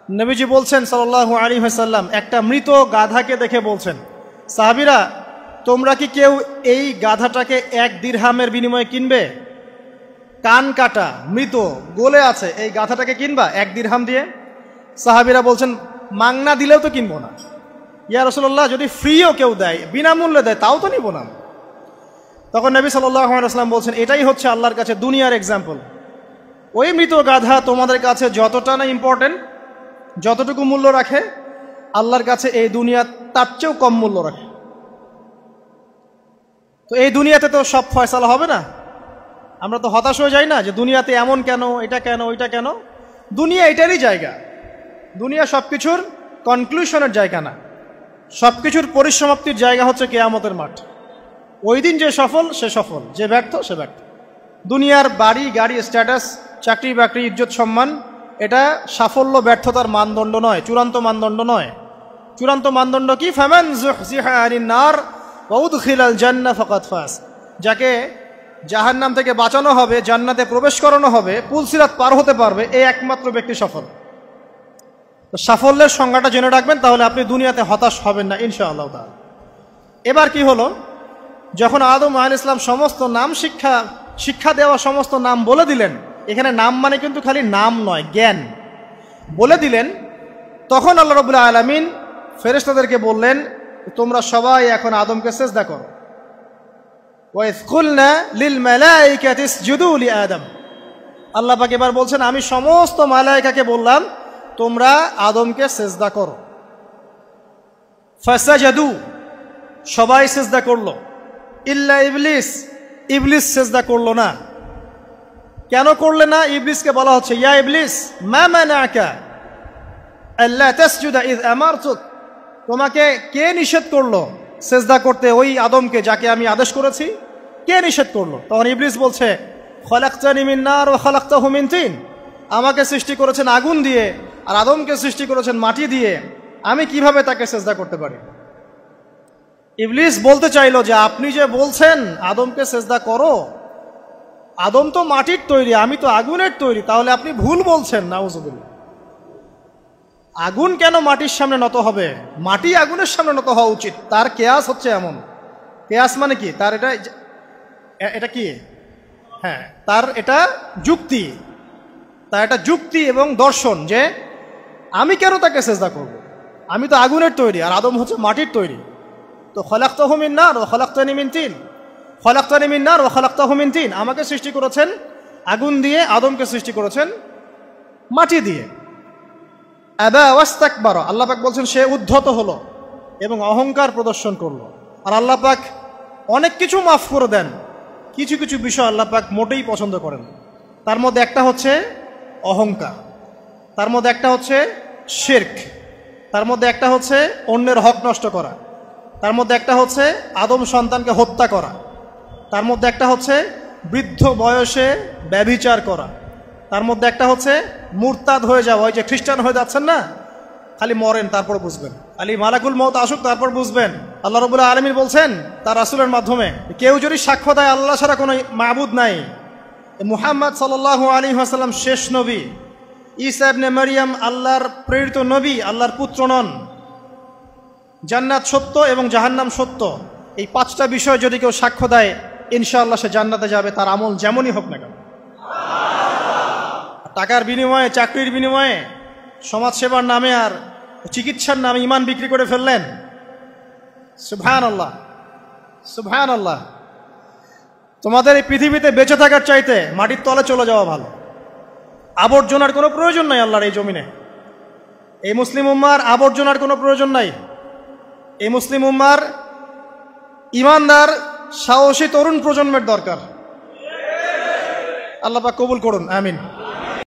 নবীজি বলছেন সাল্লাল্লাহু আলাইহি ওয়াসাল্লাম, একটা মৃত গাধাকে দেখে বলছেন, সাহাবীরা তোমরা কি কেউ এই গাধাটাকে 1 দিরহামের বিনিময়ে কিনবে? কান কাটা, মৃত, গলে আছে, এই গাধাটাকে কিনবা 1 দিরহাম দিয়ে? সাহাবীরা বলছেন, মাংনা দিলেও তো কিনবো না। ইয়া রাসূলুল্লাহ, যদি ফ্রিও কেউ দেয়, বিনামূল্যে দেয়, তাও তো নিব না। তখন নবী সাল্লাল্লাহু আলাইহি ওয়াসাল্লাম বলছেন, এটাই হচ্ছে আল্লাহর কাছে দুনিয়ার এক্সাম্পল। ওই মৃত গাধা তোমাদের কাছে যতটা না ইম্পর্টেন্ট, যতটুকু মূল্য রাখে, আল্লাহর কাছে এই দুনিয়া তার চেয়েও কম মূল্য রাখে। তো এই দুনিয়াতে তো সব ফয়সালা হবে না। আমরা তো হতাশ হয়ে যাই না যে দুনিয়াতে এমন কেন, এটা কেন, ওইটা কেন। দুনিয়া এটারই জায়গা। দুনিয়া সব কিছুর কনক্লুশনের জায়গা না, সব কিছুর পরিসমাপ্তির জায়গা হচ্ছে কিয়ামতের মাঠ। ওই দিন যে সফল সে সফল, যে ব্যর্থ সে ব্যর্থ। দুনিয়ার বাড়ি গাড়ি, স্ট্যাটাস, চাকরি বাকরি, ইজ্জত সম্মান, এটা সাফল্য ব্যর্থতার মানদণ্ড নয়, চূড়ান্ত মানদণ্ড নয়। চূড়ান্ত মানদণ্ড কি? ফামান যুহজিহা আনিন নার ওয়া উদখিলাল জান্নাহ ফাকাদ ফাজ। যাকে জাহান্নাম থেকে বাঁচানো হবে, জান্নাতে প্রবেশ করানো হবে, পুলসিরাত পার হতে পারবে, এই একমাত্র ব্যক্তি সফল। তো সাফল্যের সংজ্ঞাটা জেনে রাখবেন, তাহলে আপনি দুনিয়াতে হতাশ হবেন না ইনশাআল্লাহ তাআলা। এবার কি হলো, যখন আদম আলাইহিস সালাম সমস্ত নাম শিক্ষা দেওয়া সমস্ত নাম বলে দিলেন, এখানে নাম মানে কিন্তু খালি নাম নয়, জ্ঞান বলে দিলেন, তখন আল্লাহ রাব্বুল আলামিন ফেরেশতাদেরকে বললেন, তোমরা সবাই এখন আদমকে সিজদা করো। ওয়া ইয কুলনা লিল মালাইকাতি ইসজুদু লি আদম। আল্লাহ পাক এবার বলছেন, আমি সমস্ত মালায়েকাকে বললাম তোমরা আদমকে সিজদা করো। ফাসাজাদু, সবাই সিজদা করলো, ইল্লা ইবলিস, ইবলিস সিজদা করলো না। কেন করলে না? ইবলিসকে বলা হচ্ছে, ইয়া ইবলিস মা মানাকা আল্লা তাসজুদা ইয আমারতুক। তোমাকে কে নিষেধ করলো সিজদা করতে ওই আদমকে যাকে আমি আদেশ করেছি? কে নিষেধ করলো? তখন ইবলিস বলছে, খলাকতানি মিন নার ওয়া খলাকতাহু মিন তিন। আমাকে সৃষ্টি করেছেন আগুন দিয়ে আর আদমকে সৃষ্টি করেছেন মাটি দিয়ে, আমি কিভাবে তাকে সিজদা করতে পারি? ইবলিস বলতে চাইলো যে আপনি যে বলছেন আদমকে সিজদা করো, আদম তো মাটির তৈরি, আমি তো আগুনের তৈরি, তাহলে আপনি ভুল বলছেন। নাউজুবিল্লাহ। আগুন কেন মাটির সামনে নত হবে? মাটি আগুনের সামনে নত হওয়া উচিত। তার কেয়াস হচ্ছে এমন। কেয়াস মানে কি? তার এটা কি? হ্যাঁ, তার এটা যুক্তি, তার এটা যুক্তি এবং দর্শন যে আমি কেন তাকে সিজদা করব? আমি তো আগুনের তৈরি আর আদম হচ্ছে মাটির তৈরি। তো খলাকতাহু মিন নার ওয়া খলাকতানি মিন তিন, খলাকতানি মিন নার ওয়া খলাকতাহু মিন তিন। আমাকে সৃষ্টি করেছেন আগুন দিয়ে, আদমকে সৃষ্টি করেছেন মাটি দিয়ে। আবা ওয়াস্তাকবারা, আল্লাহ পাক বলছেন সে উদ্ধত হলো এবং অহংকার প্রদর্শন করলো। আর আল্লাহ পাক অনেক কিছু মাফ করে দেন, কিছু কিছু বিষয় আল্লাহ পাক মোটেই পছন্দ করেন। তার মধ্যে একটা হচ্ছে অহংকার, তার মধ্যে একটা হচ্ছে শিরক, তার মধ্যে একটা হচ্ছে অন্যের হক নষ্ট করা, তার মধ্যে একটা হচ্ছে আদম সন্তানকে হত্যা করা, তার মধ্যে একটা হচ্ছে বৃদ্ধ বয়সে ব্যভিচার করা, তার মধ্যে একটা হচ্ছে মুরতাদ হয়ে যাওয়া। ওই যে খ্রিস্টান হয়ে যাচ্ছেন না, খালি মরেন তারপর বুঝবেন, খালি মালাকুল মউত আসুক তারপর বুঝবেন। আল্লাহ রাব্বুল আলামিন বলছেন তার রাসূলের মাধ্যমে, কেউ যদি সাক্ষ্য দেয় আল্লাহ ছাড়া কোনো মাবুদ নাই, মুহাম্মদ সাল্লাল্লাহু আলাইহি ওয়াসাল্লাম শেষ নবী, ঈসা ইবনে মারইয়াম আল্লাহর প্রেরিত নবী, আল্লাহর পুত্র নন, জান্নাত সত্য এবং জাহান্নাম সত্য, এই 5টা বিষয় যদি কেউ সাক্ষ্য দেয় ইনশাআল্লাহ সে জান্নাতে যাবে, তার আমল যেমনই হোক না কেন। টাকার বিনিময়ে, চাকরির বিনিময়ে, সমাজসেবার নামে আর চিকিৎসার নামে ইমান বিক্রি করে ফেললেন, সুবহানাল্লাহ সুবহানাল্লাহ। তোমাদের এই পৃথিবীতে বেঁচে থাকার চাইতে মাটির তলে চলে যাওয়া ভালো। আবর্জনার কোনো প্রয়োজন নাই আল্লাহর এই জমিনে। এই মুসলিম উম্মার আবর্জনার কোনো প্রয়োজন নাই। এই মুসলিম উম্মার ইমানদার সাহসী তরুণ প্রজন্মের দরকার। আল্লাহ পাক কবুল করুন, আমিন।